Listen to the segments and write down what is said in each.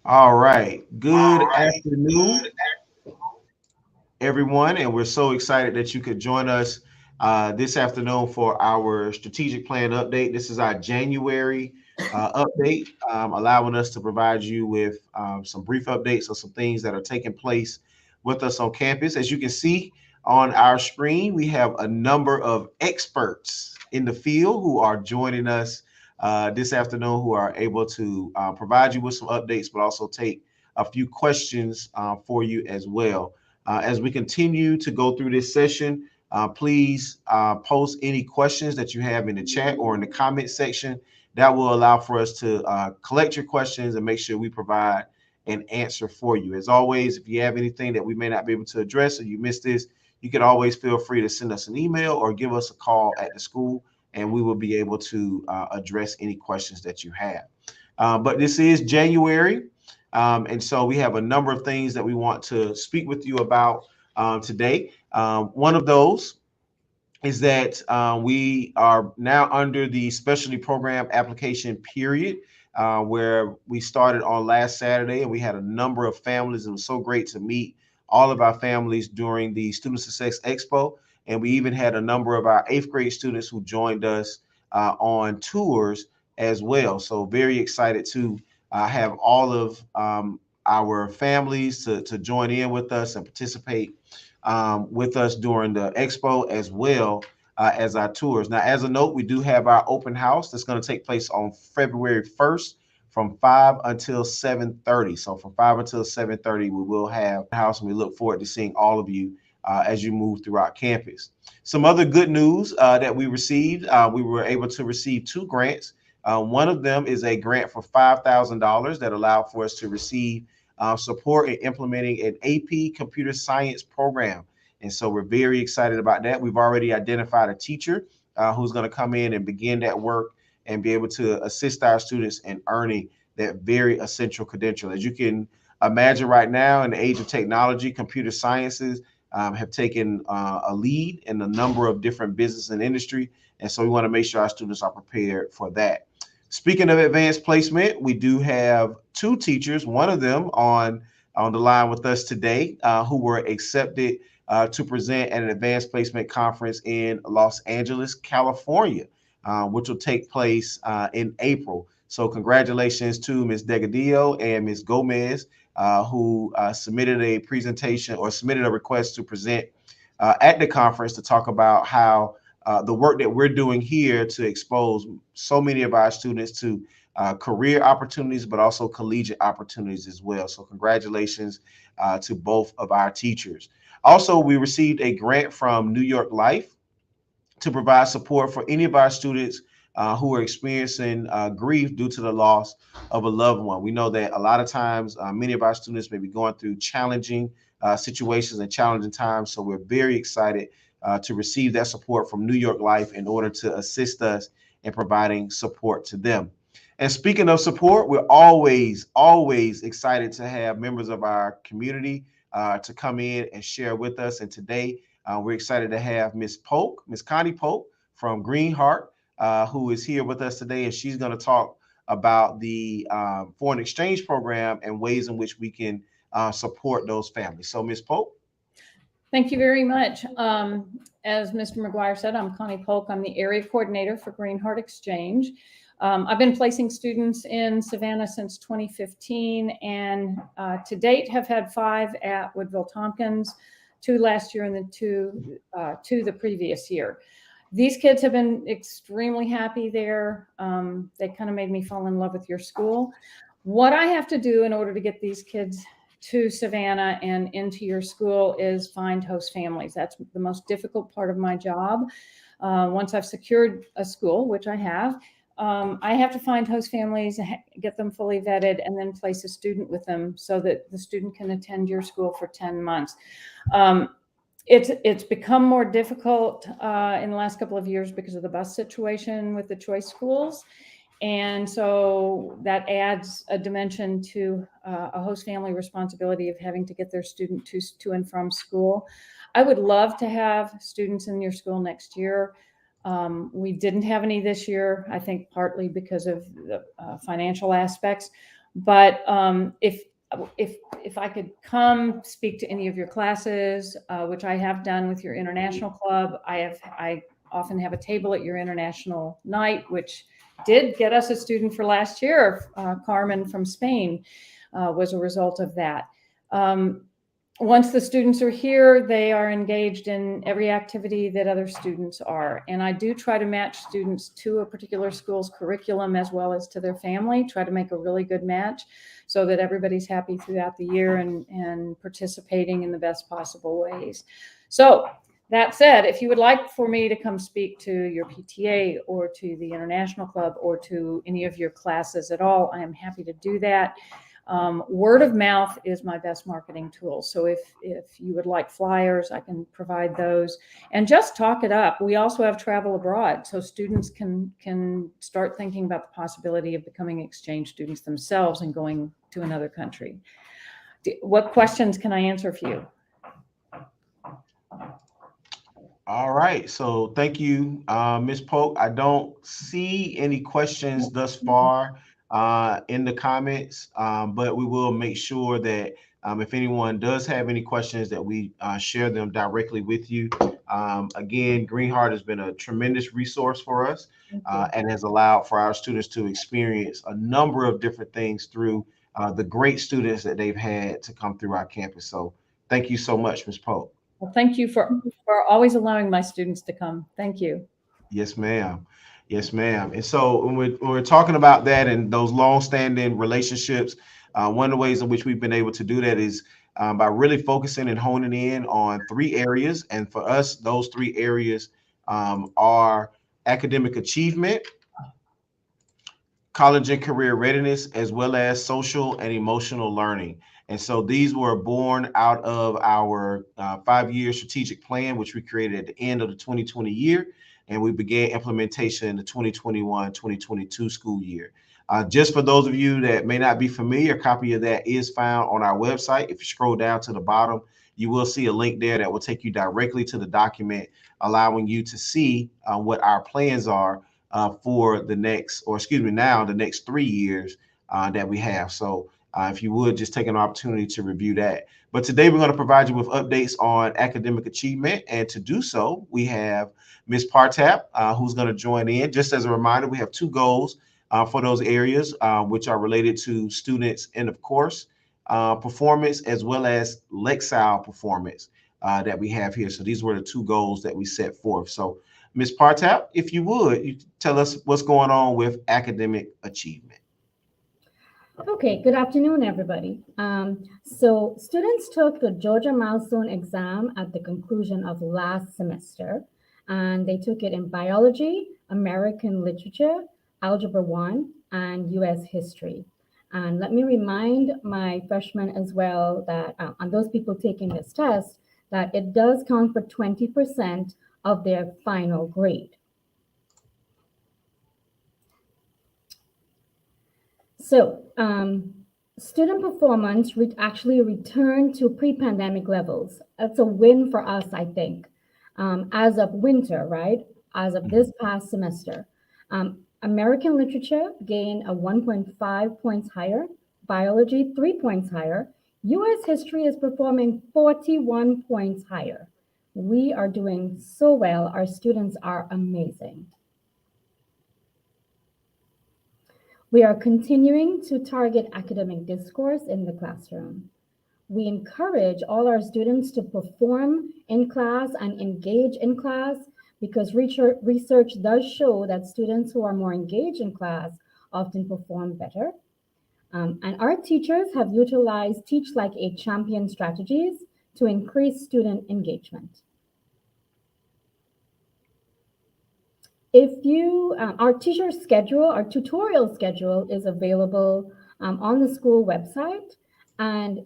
All right. Good afternoon, everyone. And we're so excited that you could join us this afternoon for our strategic plan update. This is our January update, allowing us to provide you with some brief updates of some things that are taking place with us on campus. As you can see on our screen, we have a number of experts in the field who are joining us this afternoon, who are able to provide you with some updates, but also take a few questions for you as well. As we continue to go through this session, please post any questions that you have in the chat or in the comment section. That will allow for us to collect your questions and make sure we provide an answer for you. As always, if you have anything that we may not be able to address or you missed this, you can always feel free to send us an email or give us a call at the school, and we will be able to address any questions that you have. But this is January. And so we have a number of things that we want to speak with you about today. One of those is that we are now under the specialty program application period, where we started on last Saturday, and we had a number of families. It was so great to meet all of our families during the Student Success Expo. And we even had a number of our eighth grade students who joined us on tours as well. So very excited to have all of our families to join in with us and participate with us during the expo as well as our tours. Now, as a note, we do have our open house that's going to take place on February 1st from 5 until 7:30. So from 5 until 7:30, we will have a house, and we look forward to seeing all of you as you move throughout campus. Some other good news that we received, we were able to receive two grants. One of them is a grant for $5,000 that allowed for us to receive support in implementing an AP computer science program. And so we're very excited about that. We've already identified a teacher who's going to come in and begin that work and be able to assist our students in earning that very essential credential. As you can imagine right now, in the age of technology, computer sciences have taken a lead in a number of different business and industry. And so we want to make sure our students are prepared for that. Speaking of advanced placement, we do have two teachers, one of them on the line with us today, who were accepted to present at an advanced placement conference in Los Angeles, California, which will take place in April. So congratulations to Ms. Degadillo and Ms. Gomez, who submitted a presentation or submitted a request to present at the conference to talk about how the work that we're doing here to expose so many of our students to career opportunities, but also collegiate opportunities as well. So congratulations to both of our teachers. Also, we received a grant from New York Life to provide support for any of our students who are experiencing grief due to the loss of a loved one. We know that a lot of times many of our students may be going through challenging situations and challenging times. So we're very excited to receive that support from New York Life in order to assist us in providing support to them. And speaking of support, we're always excited to have members of our community to come in and share with us. And today, we're excited to have Miss Polk, Miss Connie Polk from Greenheart, who is here with us today, and she's going to talk about the foreign exchange program and ways in which we can support those families. So, Miss Polk. Thank you very much. As Mr. McGuire said, I'm Connie Polk. I'm the area coordinator for Greenheart Exchange. I've been placing students in Savannah since 2015, and to date have had 5 at Woodville Tompkins, 2 last year and then 2 the previous year. These kids have been extremely happy there. They kind of made me fall in love with your school. What I have to do in order to get these kids to Savannah and into your school is find host families. That's the most difficult part of my job. Once I've secured a school, which I have to find host families, get them fully vetted, and then place a student with them so that the student can attend your school for 10 months. It's become more difficult in the last couple of years because of the bus situation with the choice schools. And so that adds a dimension to a host family responsibility of having to get their student to and from school. I would love to have students in your school next year. We didn't have any this year, I think partly because of the financial aspects. But if I could come speak to any of your classes, which I have done with your international club, I often have a table at your international night, which did get us a student for last year. Carmen from Spain was a result of that. Once the students are here, they are engaged in every activity that other students are. And I do try to match students to a particular school's curriculum as well as to their family, try to make a really good match so that everybody's happy throughout the year and participating in the best possible ways. So that said, if you would like for me to come speak to your PTA or to the International Club or to any of your classes at all, I am happy to do that. Word of mouth is my best marketing tool. So if you would like flyers, I can provide those and just talk it up. We also have travel abroad, so students can start thinking about the possibility of becoming exchange students themselves and going to another country. What questions can I answer for you? All right, so thank you, Ms. Polk. I don't see any questions thus far in the comments, but we will make sure that if anyone does have any questions that we share them directly with you. Again, Greenheart has been a tremendous resource for us and has allowed for our students to experience a number of different things through the great students that they've had to come through our campus. So thank you so much, Ms. Polk. Well, thank you for always allowing my students to come. Thank you. Yes, ma'am. Yes, ma'am. And so when we're talking about that and those long-standing relationships, one of the ways in which we've been able to do that is by really focusing and honing in on 3 areas. And for us, those 3 areas are academic achievement, college and career readiness, as well as social and emotional learning. And so these were born out of our 5-year strategic plan, which we created at the end of the 2020 year. And we began implementation in the 2021-2022 school year. Just for those of you that may not be familiar, a copy of that is found on our website. If you scroll down to the bottom, you will see a link there that will take you directly to the document, allowing you to see what our plans are for the next, or excuse me, now the next 3 years that we have. So if you would just take an opportunity to review that. But today we're going to provide you with updates on academic achievement. And to do so, we have Ms. Partap, who's going to join in. Just as a reminder, we have 2 goals for those areas, which are related to students and, of course, performance, as well as Lexile performance that we have here. So these were the 2 goals that we set forth. So Ms. Partap, if you would, you tell us what's going on with academic achievement. Okay, good afternoon, everybody. So students took the Georgia Milestone exam at the conclusion of last semester, and they took it in biology, American literature, Algebra 1, and US history. And let me remind my freshmen as well that on those people taking this test, that it does count for 20% of their final grade. So student performance actually returned to pre-pandemic levels. That's a win for us, I think, as of winter, right? As of this past semester. American literature gained a 1.5 points higher, biology 3 points higher. US history is performing 41 points higher. We are doing so well. Our students are amazing. We are continuing to target academic discourse in the classroom. We encourage all our students to perform in class and engage in class because research does show that students who are more engaged in class often perform better. And our teachers have utilized Teach Like a Champion strategies to increase student engagement. If you, our teacher schedule, our tutorial schedule is available on the school website. And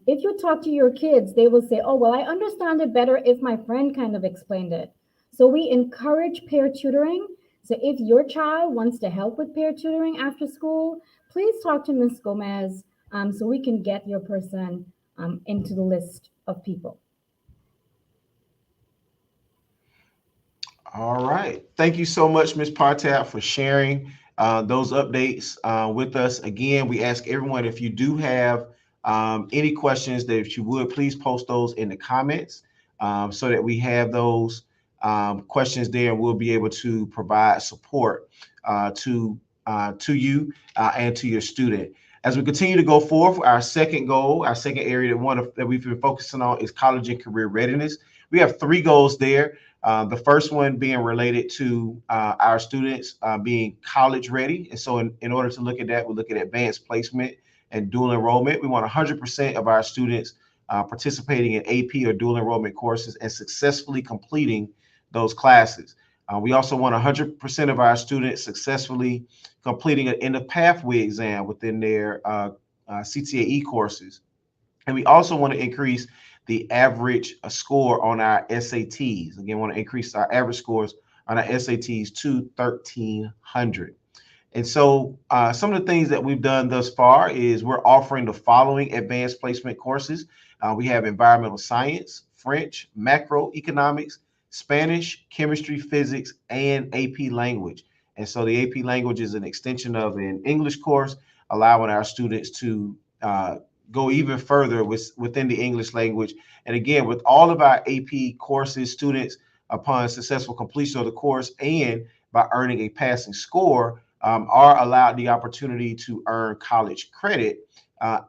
if you talk to your kids, they will say, oh, well, I understand it better if my friend kind of explained it. So we encourage peer tutoring. So if your child wants to help with peer tutoring after school, please talk to Ms. Gomez so we can get your person into the list of people. All right. Thank you so much, Ms. Partap, for sharing those updates with us. Again, we ask everyone, if you do have any questions, that if you would please post those in the comments so that we have those questions there, and we'll be able to provide support to you and to your student. As we continue to go forward, our second goal, our second area that we've been focusing on is college and career readiness. We have 3 goals there. The first one being related to our students being college ready. And so in order to look at that, we look at advanced placement and dual enrollment. We want 100% of our students participating in AP or dual enrollment courses and successfully completing those classes. We also want 100% of our students successfully completing an end of pathway exam within their CTAE courses. And we also want to increase the average score on our SATs. Again, want to increase our average scores on our SATs to 1,300. And so some of the things that we've done thus far is we're offering the following advanced placement courses. We have environmental science, French, macroeconomics, Spanish, chemistry, physics, and AP language. And so the AP language is an extension of an English course, allowing our students to go even further within the English language. And again, with all of our AP courses, students, upon successful completion of the course and by earning a passing score, are allowed the opportunity to earn college credit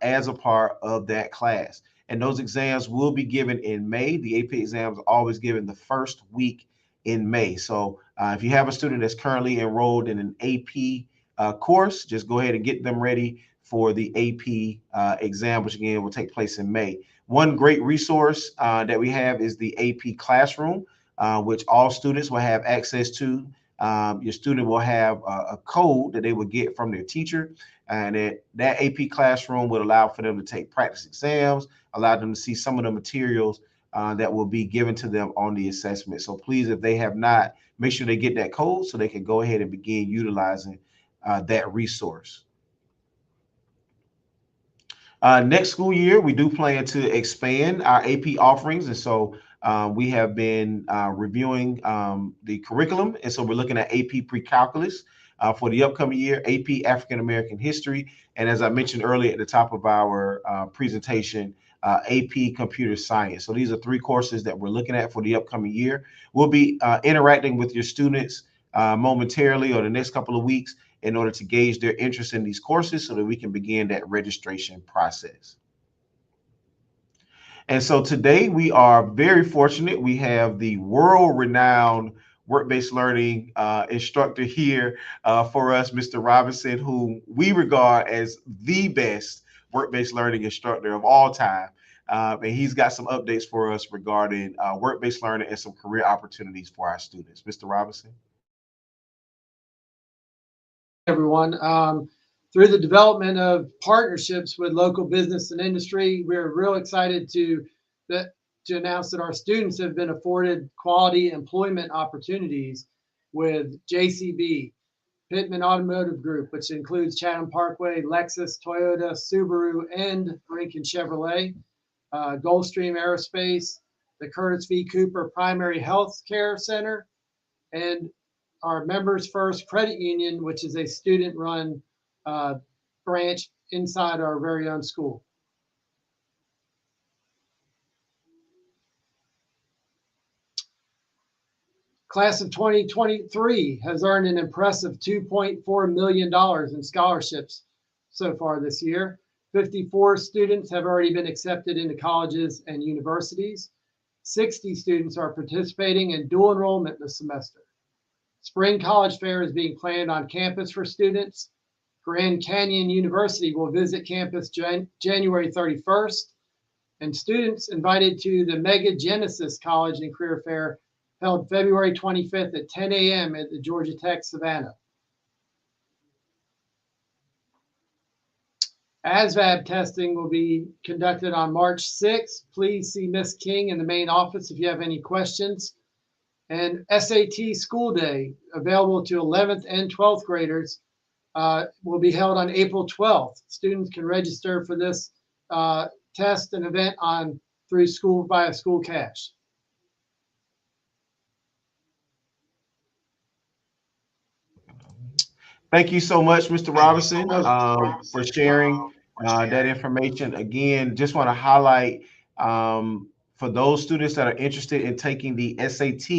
as a part of that class. And those exams will be given in May. The AP exams are always given the first week in May. So if you have a student that's currently enrolled in an AP course, just go ahead and get them ready for the AP exam, which again will take place in May. One great resource that we have is the AP Classroom, which all students will have access to. Your student will have a code that they will get from their teacher, and that AP Classroom would allow for them to take practice exams, allow them to see some of the materials that will be given to them on the assessment. So please, if they have not, make sure they get that code so they can go ahead and begin utilizing that resource. Next school year, we do plan to expand our AP offerings. And so we have been reviewing the curriculum. And so we're looking at AP Pre-Calculus for the upcoming year, AP African American History. And as I mentioned earlier at the top of our presentation, AP Computer Science. So these are 3 courses that we're looking at for the upcoming year. We'll be interacting with your students momentarily or the next couple of weeks in order to gauge their interest in these courses so that we can begin that registration process. And so today we are very fortunate. We have the world-renowned work-based learning instructor here for us, Mr. Robinson, who we regard as the best work-based learning instructor of all time. And he's got some updates for us regarding work-based learning and some career opportunities for our students. Mr. Robinson. Everyone. Through the development of partnerships with local business and industry, we're real excited to announce that our students have been afforded quality employment opportunities with JCB, Pittman Automotive Group, which includes Chatham Parkway, Lexus, Toyota, Subaru, and Lincoln Chevrolet, Gulfstream Aerospace, the Curtis V. Cooper Primary Health Care Center, and our Members First Credit Union, which is a student-run branch inside our very own school. Class of 2023 has earned an impressive $2.4 million in scholarships so far this year. 54 students have already been accepted into colleges and universities. 60 students are participating in dual enrollment this semester. Spring College Fair is being planned on campus for students. Grand Canyon University will visit campus January 31st, and students invited to the Mega Genesis College and Career Fair held February 25th at 10 a.m. at the Georgia Tech Savannah. ASVAB testing will be conducted on March 6th. Please see Ms. King in the main office if you have any questions. And SAT School Day, available to 11th and 12th graders, will be held on April 12th. Students can register for this test and event through school via School Cash. Thank you so much, Mr. Robinson, for sharing that information. Again, just want to highlight for those students that are interested in taking the SAT,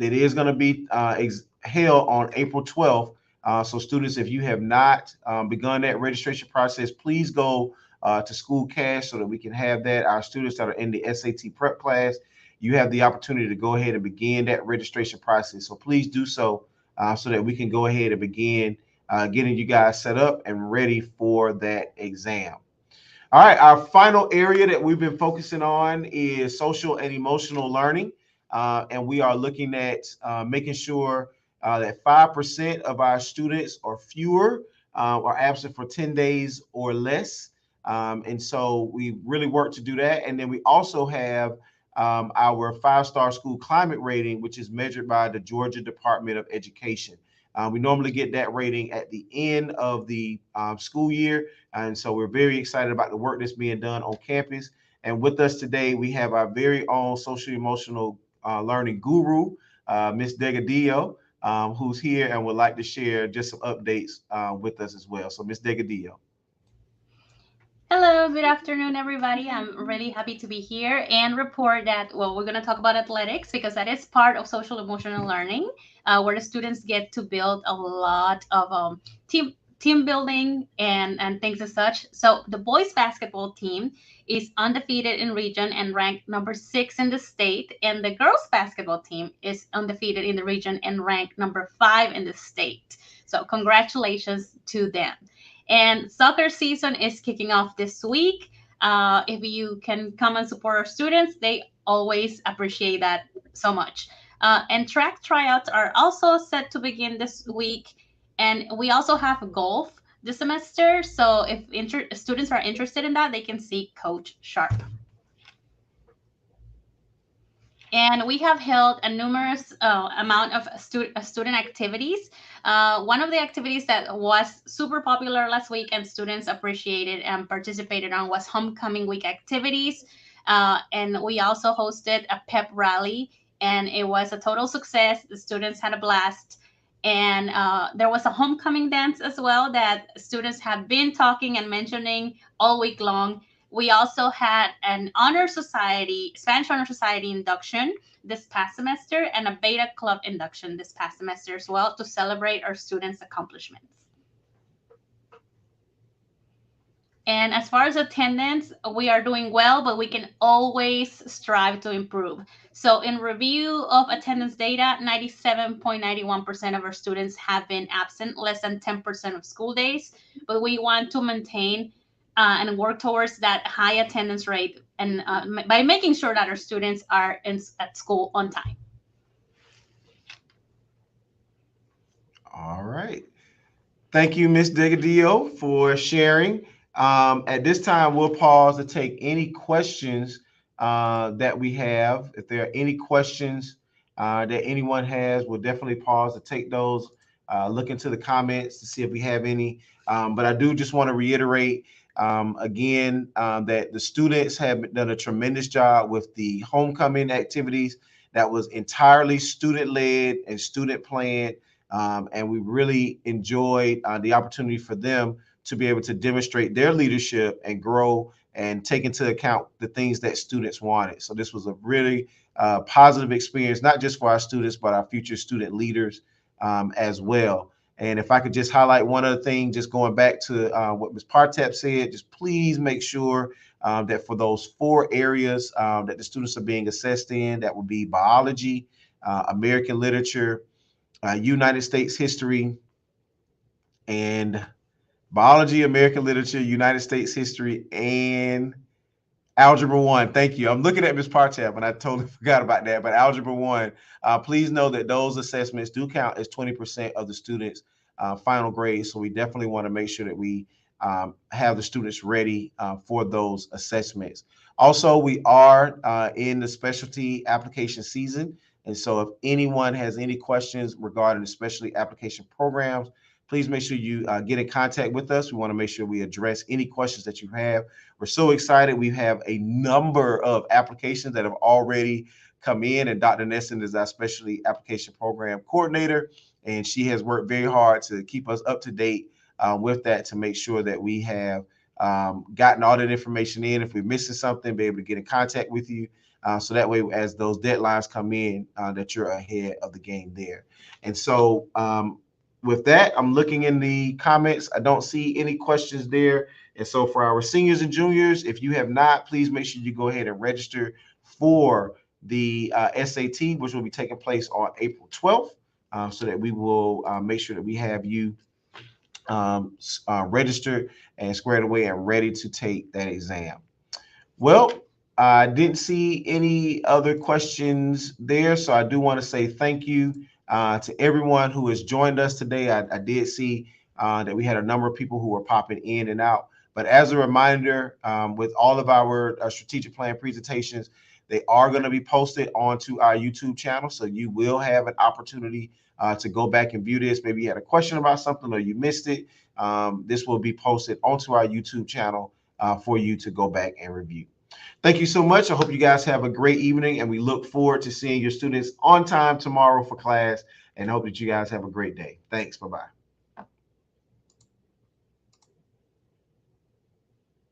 it is going to be held on April 12th. So students, if you have not begun that registration process, please go to School Cash so that we can have that. Our students that are in the SAT prep class, you have the opportunity to go ahead and begin that registration process. So please do so. So that we can go ahead and begin getting you guys set up and ready for that exam. All right, our final area that we've been focusing on is social and emotional learning. And we are looking at making sure that 5% of our students or fewer are absent for 10 days or less. And so we really work to do that. And then we also have our 5-star school climate rating, which is measured by the Georgia Department of Education. We normally get that rating at the end of the school year. And so we're very excited about the work that's being done on campus. And with us today, we have our very own social emotional learning guru, Ms. Delgadillo, who's here and would like to share just some updates with us as well. So Ms. Delgadillo. Hello, good afternoon, everybody. I'm really happy to be here and report that, well, we're going to talk about athletics because that is part of social emotional learning, where the students get to build a lot of team building and things as such. So the boys basketball team is undefeated in region and ranked number 6 in the state. And the girls basketball team is undefeated in the region and ranked number 5 in the state. So congratulations to them. And soccer season is kicking off this week. If you can come and support our students, they always appreciate that so much. And track tryouts are also set to begin this week. And we also have golf this semester. So if students are interested in that, they can see Coach Sharp. And we have held a numerous amount of student activities. One of the activities that was super popular last week and students appreciated and participated on was homecoming week activities. And we also hosted a pep rally, and it was a total success. The students had a blast. And there was a homecoming dance as well that students have been talking and mentioning all week long. We also had an Spanish Honor Society induction this past semester and a Beta Club induction this past semester as well to celebrate our students' accomplishments. And as far as attendance, we are doing well, but we can always strive to improve. So in review of attendance data, 97.91% of our students have been absent less than 10% of school days, but we want to maintain and work towards that high attendance rate and by making sure that our students are at school on time. All right. Thank you, Ms. Delgadillo, for sharing. At this time, we'll pause to take any questions that we have. If there are any questions that anyone has, we'll definitely pause to take those, look into the comments to see if we have any. But I do just want to reiterate again, that the students have done a tremendous job with the homecoming activities. That was entirely student-led and student-planned, and we really enjoyed the opportunity for them to be able to demonstrate their leadership and grow and take into account the things that students wanted. So this was a really positive experience, not just for our students, but our future student leaders as well. And if I could just highlight one other thing, just going back to what Ms. Partep said, just please make sure that for those 4 areas that the students are being assessed in, that would be biology, American literature, United States history, and biology, American literature, United States history, and Algebra 1. Thank you. I'm looking at Ms. Partep, and I totally forgot about that. But Algebra 1, please know that those assessments do count as 20% of the students' final grades. So we definitely want to make sure that we have the students ready for those assessments. Also, we are in the specialty application season. And so if anyone has any questions regarding the specialty application programs, please make sure you get in contact with us. We want to make sure we address any questions that you have. We're so excited. We have a number of applications that have already come in, and Dr. Nesson is our specialty application program coordinator, and she has worked very hard to keep us up to date with that, to make sure that we have gotten all that information in. If we're missing something, be able to get in contact with you. So that way, as those deadlines come in, that you're ahead of the game there. And so with that, I'm looking in the comments. I don't see any questions there. And so for our seniors and juniors, if you have not, please make sure you go ahead and register for the SAT, which will be taking place on April 12th, so that we will make sure that we have you registered and squared away and ready to take that exam. Well, I didn't see any other questions there, so I do want to say thank you to everyone who has joined us today. I did see that we had a number of people who were popping in and out, but as a reminder, with all of our strategic plan presentations, they are going to be posted onto our YouTube channel, so you will have an opportunity to go back and view this. Maybe you had a question about something or you missed it. This will be posted onto our YouTube channel for you to go back and review. Thank you so much. I hope you guys have a great evening, and we look forward to seeing your students on time tomorrow for class, and hope that you guys have a great day. Thanks. Bye-bye.